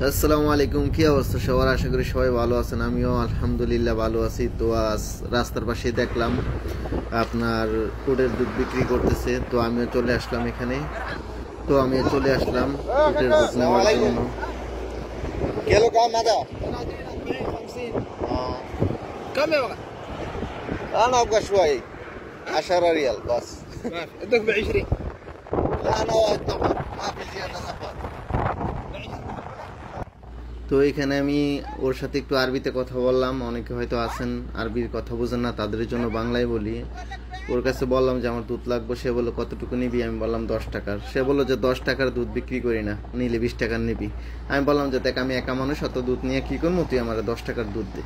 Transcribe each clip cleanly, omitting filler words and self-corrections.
আসসালামু আলাইকুম। কি অবস্থা সবার? আশা করি সবাই ভালো আছেন। আমিও আলহামদুলিল্লাহ ভালো আছি। তো আজ রাস্তার পাশে দেখলাম আপনার উটের দুধ বিক্রি করতেছে, তো আমিও চলে আসলাম এখানে। উটের দুধ নেওয়ার জন্য। كيلو كام هذا؟ 50. آه. كم يا ولد؟ انا ابغى شوي 10 ريال بس. ما في ادك ب 20. لا انا واحد نفر ما في زياده نفر. তো এখানে আমি ওর সাথে একটু আরবিতে কথা বললাম। অনেকে হয়তো আছেন আরবির কথা বোঝেন না, তাদের জন্য বাংলায় বলি। ওর কাছে বললাম যে আমার দুধ লাগবে। সে বললো কতটুকু নিবি? আমি বললাম 10 টাকার। সে বললো যে 10 টাকার দুধ বিক্রি করি না, নিলে 20 টাকার নিবি। আমি বললাম যে দেখ, আমি একা মানুষ, অত দুধ নিয়ে কী করবো, তুই আমার 10 টাকার দুধ দে।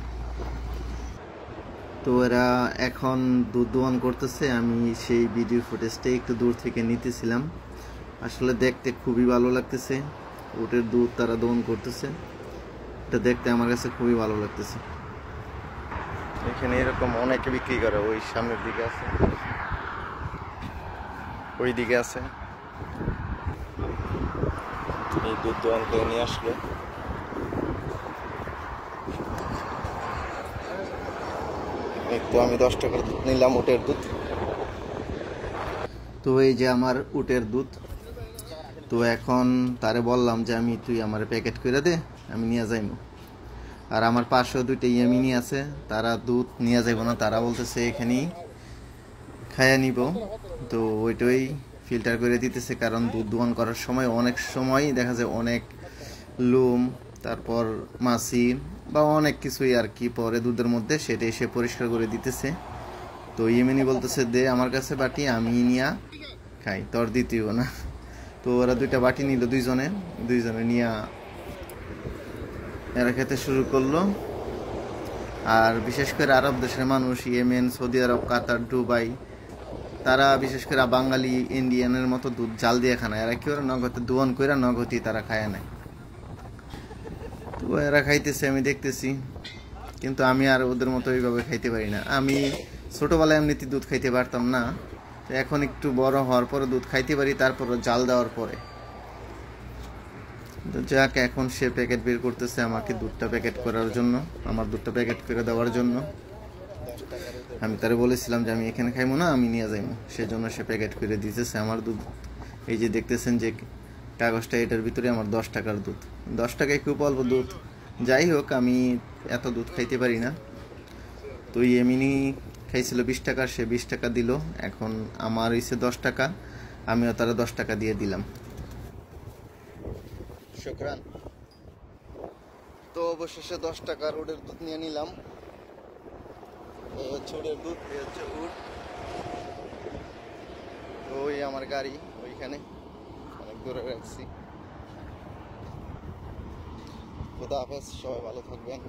তো এরা এখন দুধ দোয়ান করতেছে। আমি সেই ভিডিও ফুটেজটাই একটু দূর থেকে নিতেছিলাম। আসলে দেখতে খুবই ভালো লাগতেছে। উটের দুধ তারা দোয়ান করতেছে, এটা দেখতে আমার কাছে খুবই ভালো লাগতেছে। এখানে এরকম অনেকে বিক্রি করে। ওই সামনের দিকে আছে, ওই দিকে আছে। এই দুধ দোয়ান করে নিয়ে আসলো। তো আমি 10 টাকার দুধ নিলাম, উটের দুধ। তো এই যে আমার উটের দুধ। তো এখন তারে বললাম যে তুই আমার প্যাকেট করে দে, আমি নিয়ে যাইব। আর আমার পাশেও দুইটা ইয়ামিনি আছে, তারা দুধ নিয়ে যাইব না, তারা বলতেছে এখানেই খাইয়া নিব। তো ওইটাই ফিল্টার করে দিতেছে, কারণ দুধ দোয়ান করার সময় অনেক সময় দেখা যায় অনেক লোম, তারপর মাছি বা অনেক কিছুই আর কি পরে দুধের মধ্যে, সেটা এসে পরিষ্কার করে দিতেছে। তো ইয়েমিনি বলতেছে দে আমার কাছে বাটি, আমি নিয়া খাই, তোর দিতেও না। তো ওরা দুইটা বাটি নিল, দুইজনে নিয়ে এরা খেতে শুরু করলো। আর বিশেষ করে আরব দেশের মানুষ, ইয়েমেন, সৌদি আরব, কাতার, দুবাই, তারা বিশেষ করে বাঙালি ইন্ডিয়ানের মতো দুধ জাল দিয়ে খায় না। এরা কি ওরা নগদে দোয়ান করে নগদই তারা খায় না। তো এরা খাইতেছে, আমি দেখতেছি, কিন্তু আমি আর ওদের মতো ওইভাবে খাইতে পারি না। আমি ছোটোবেলায় এমনিতে দুধ খাইতে পারতাম না, এখন একটু বড় হওয়ার পরে দুধ খাইতে পারি, তারপর জাল দেওয়ার পরে। তো যাক, এখন সে প্যাকেট বের করতেছে আমাকে দুধটা প্যাকেট করার জন্য, আমার দুধটা প্যাকেট করে দেওয়ার জন্য। আমি তারে বলেছিলাম যে আমি এখানে খাইবো না, আমি নিয়ে যাইবো, সেজন্য সে প্যাকেট করে দিতেছে আমার দুধ। এই যে দেখতেছেন যে কাগজটা, এটার ভিতরে আমার 10 টাকার দুধ। 10 টাকায় খুব অল্প দুধ। যাই হোক, আমি এত দুধ খাইতে পারি না। তো এমনি খাইছিল 20 টাকা, সে 20 টাকা দিল। এখন আমার হইছে 10 টাকা, আমিও তারা 10 টাকা দিয়ে দিলাম। শুকরান। তো অবশেষে 10 টাকার উটের দুধ নিয়ে নিলাম। এই হচ্ছে উটের দুধ, এই হচ্ছে উট। ওই আমার গাড়ি ওইখানে অনেক দূরে রাখছি। খোদা হাফেজ, সবাই ভালো থাকবেন।